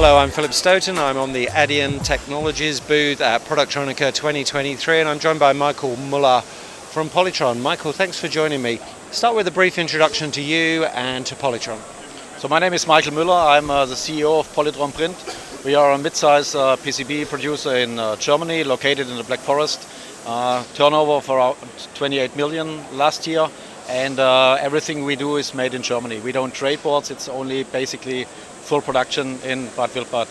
Hello, I'm Philip Stoughton. I'm on the Adyen Technologies booth at Productronica 2023, and I'm joined by Michael Müller from Polytron. Michael, thanks for joining me. Start with a brief introduction to you and to Polytron. So my name is Michael Müller. I'm the CEO of Polytron Print. We are a mid-size PCB producer in Germany, located in the Black Forest. Turnover of around 28 million last year, and everything we do is made in Germany. We don't trade boards. It's only basically full production in Bad Wildbad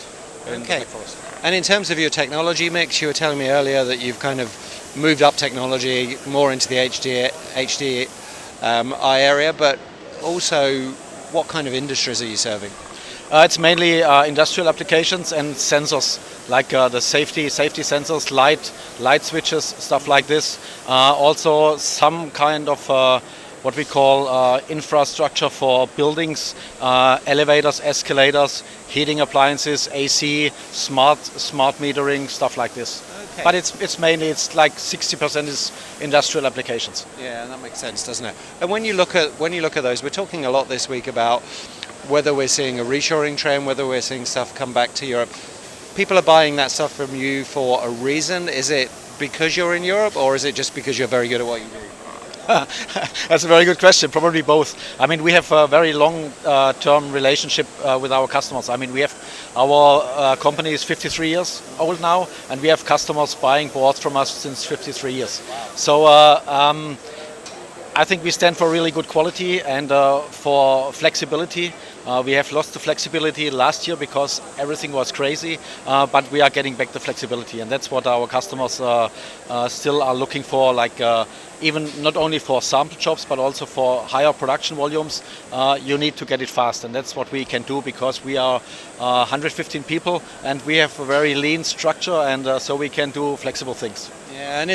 in the Black Forest. And in terms of your technology mix, you were telling me earlier that you've kind of moved up technology more into the HDI area, but also what kind of industries are you serving? It's mainly industrial applications and sensors, like the safety sensors, light switches, stuff like this. Also some kind of what we call infrastructure for buildings, elevators, escalators, heating appliances, AC, smart metering, stuff like this. Okay. But it's mainly like 60% is industrial applications. Yeah, that makes sense, doesn't it? And when you look at those, we're talking a lot this week about whether we're seeing a reshoring trend, whether we're seeing stuff come back to Europe. People are buying that stuff from you for a reason. Is it because you're in Europe, or is it just because you're very good at what you do? That's a very good question. Probably both. I mean, we have a very long-term relationship with our customers. I mean, we have our company is 53 years old now, and we have customers buying boards from us since 53 years. Wow. So I think we stand for really good quality and for flexibility. We have lost the flexibility last year because everything was crazy, but we are getting back the flexibility, and that's what our customers still are looking for, like even not only for sample jobs but also for higher production volumes. You need to get it fast, and that's what we can do because we are 115 people and we have a very lean structure, and so we can do flexible things. Yeah, and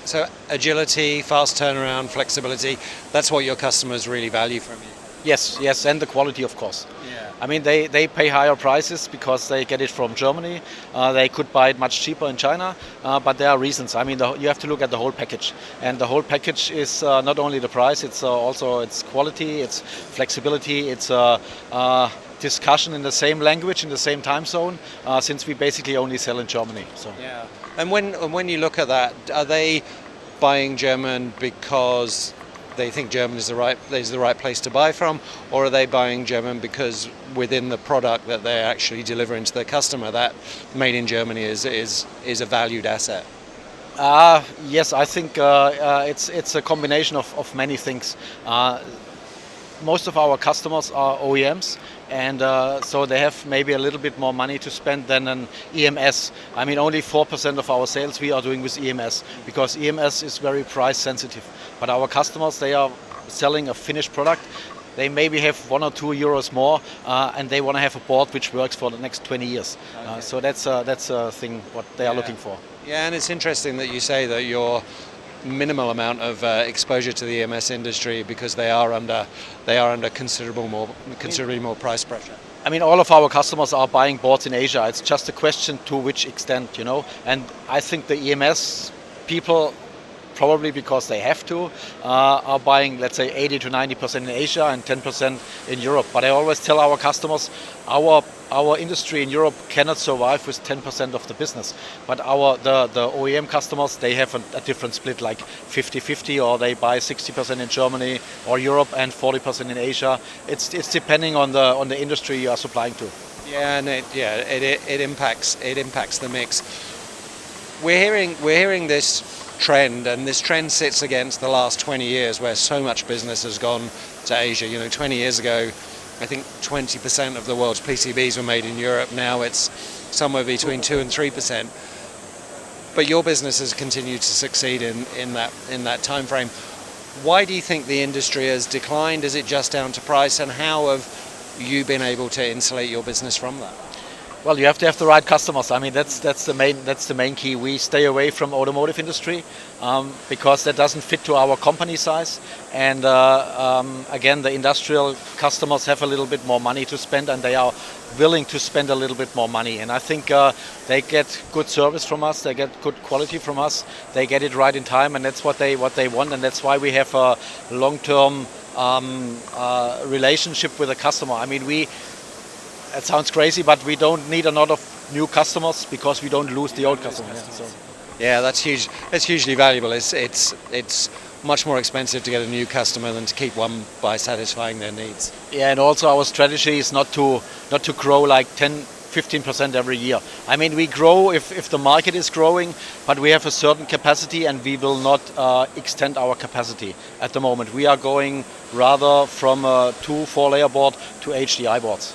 so agility, fast turnaround, flexibility, that's what your customers really value from you. Yes, and the quality, of course. Yeah. I mean, they pay higher prices because they get it from Germany. They could buy it much cheaper in China, but there are reasons. I mean, you have to look at the whole package, and the whole package is not only the price, it's also its quality, its flexibility, it's discussion in the same language, in the same time zone, since we basically only sell in Germany. So. Yeah. And when you look at that, are they buying German because they think German is the right place to buy from, or are they buying German because within the product that they're actually delivering to their customer, that made in Germany is a valued asset? Yes, I think it's a combination of many things. Most of our customers are OEMs, and so they have maybe a little bit more money to spend than an EMS. I mean, only 4% of our sales we are doing with EMS because EMS is very price sensitive. But our customers, they are selling a finished product. They maybe have 1 or 2 euros more, and they want to have a board which works for the next 20 years. Okay. So that's a thing what they are looking for. Yeah, and it's interesting that you say that you're minimal amount of exposure to the EMS industry because they are under considerably more price pressure. I mean, all of our customers are buying boards in Asia. It's just a question to which extent, you know. And I think the EMS people, probably because they have to, are buying, let's say, 80 to 90% in Asia and 10% in Europe. But I always tell our customers, our industry in Europe cannot survive with 10% of the business. But the OEM customers, they have a different split, like 50-50, or they buy 60% in Germany or Europe and 40% in Asia. It's depending on the industry you are supplying to. Yeah, and it impacts the mix. We're hearing this trend, and this trend sits against the last 20 years where so much business has gone to Asia. You know, 20 years ago, I think 20% of the world's PCBs were made in Europe. Now it's somewhere between 2 and 3%. But your business has continued to succeed in that time frame. Why do you think the industry has declined? Is it just down to price? And how have you been able to insulate your business from that? Well, you have to have the right customers. I mean, that's the main key. We stay away from automotive industry because that doesn't fit to our company size. And again, the industrial customers have a little bit more money to spend, and they are willing to spend a little bit more money. And I think they get good service from us. They get good quality from us. They get it right in time, and that's what they want. And that's why we have a long-term relationship with the customer. I mean, it sounds crazy, but we don't need a lot of new customers because we don't lose the old customers. Yeah, so. Yeah, that's huge. It's hugely valuable. It's much more expensive to get a new customer than to keep one by satisfying their needs. Yeah, and also our strategy is not to grow like 10-15% every year. I mean, we grow if the market is growing, but we have a certain capacity and we will not extend our capacity at the moment. We are going rather from a 2-4 layer board to HDI boards.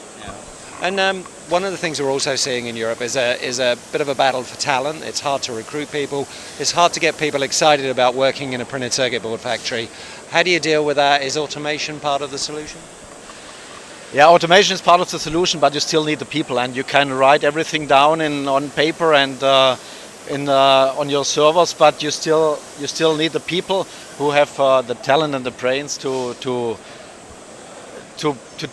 And one of the things we're also seeing in Europe is a bit of a battle for talent. It's hard to recruit people. It's hard to get people excited about working in a printed circuit board factory. How do you deal with that? Is automation part of the solution? Yeah, automation is part of the solution, but you still need the people, and you can write everything down on paper and on your servers, but you still need the people who have the talent and the brains to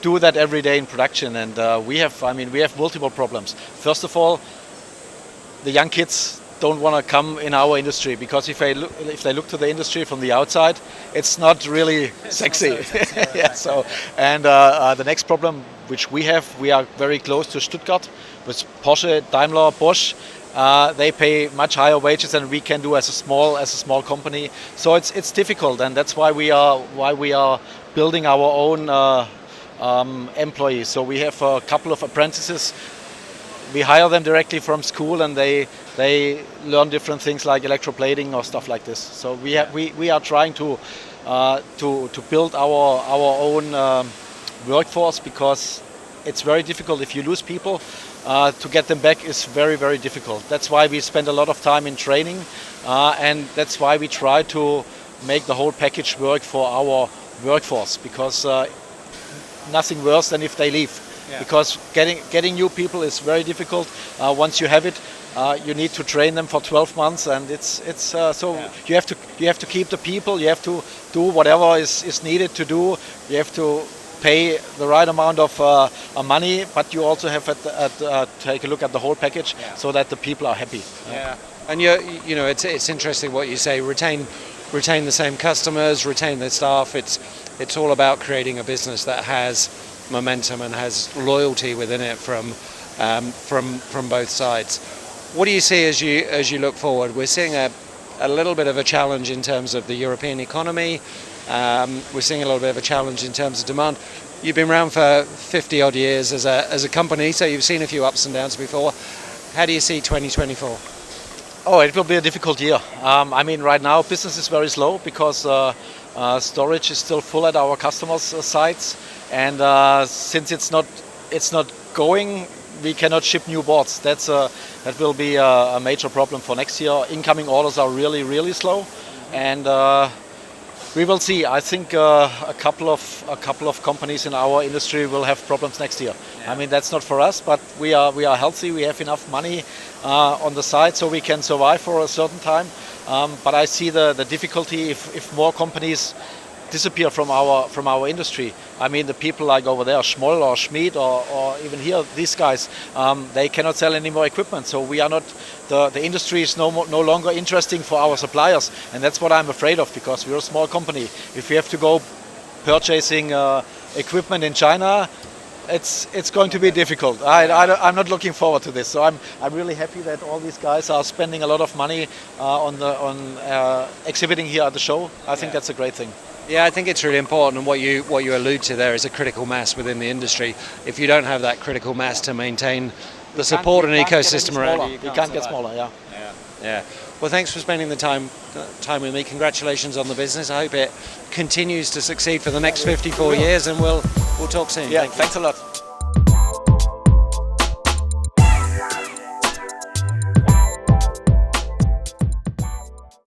do that every day in production. And we have multiple problems. First of all, the young kids don't want to come in our industry because if they look to the industry from the outside, it's not really sexy. Yeah. So, and the next problem which we are very close to Stuttgart with Porsche, Daimler, Bosch. They pay much higher wages than we can do as a small company. So it's difficult, and that's why we are building our own employees. So we have a couple of apprentices. We hire them directly from school, and they learn different things like electroplating or stuff like this. So we are trying to build our own workforce, because it's very difficult if you lose people. To get them back is very, very difficult. That's why we spend a lot of time in training, and that's why we try to make the whole package work for our workforce, because nothing worse than if they leave. Yeah. Because getting new people is very difficult. Once you have it, you need to train them for 12 months, and it's so yeah. You have to keep the people. You have to do whatever is needed to do. You have to pay the right amount of money, but you also have to take a look at the whole package, yeah, so that the people are happy. Yeah, and you know it's interesting what you say. Retain the same customers, retain the staff. It's all about creating a business that has momentum and has loyalty within it from both sides. What do you see as you look forward? We're seeing a little bit of a challenge in terms of the European economy. We're seeing a little bit of a challenge in terms of demand. You've been around for 50 odd years as a company, so you've seen a few ups and downs before. How do you see 2024? Oh, it will be a difficult year. I mean, right now business is very slow because storage is still full at our customers' sites, and since it's not going, we cannot ship new boards. That will be a major problem for next year. Incoming orders are really, really slow, and we will see. I think a couple of companies in our industry will have problems next year. Yeah. I mean, that's not for us, but we are healthy. We have enough money on the side, so we can survive for a certain time. But I see the difficulty if more companies disappear from our industry. I mean, the people like over there, Schmoll or Schmid or even here, these guys, they cannot sell any more equipment. So we are not. The industry is no longer interesting for our suppliers, and that's what I'm afraid of, because we're a small company. If we have to go purchasing equipment in China, it's going to be difficult. I'm not looking forward to this. So I'm really happy that all these guys are spending a lot of money on exhibiting here at the show. I think that's a great thing. Yeah, I think it's really important, and what you allude to there is a critical mass within the industry. If you don't have that critical mass to maintain the support and ecosystem around you, you can't get smaller. Yeah. Yeah. Well, thanks for spending the time with me. Congratulations on the business. I hope it continues to succeed for the next 54 years, and we'll talk soon. Yeah, thanks a lot.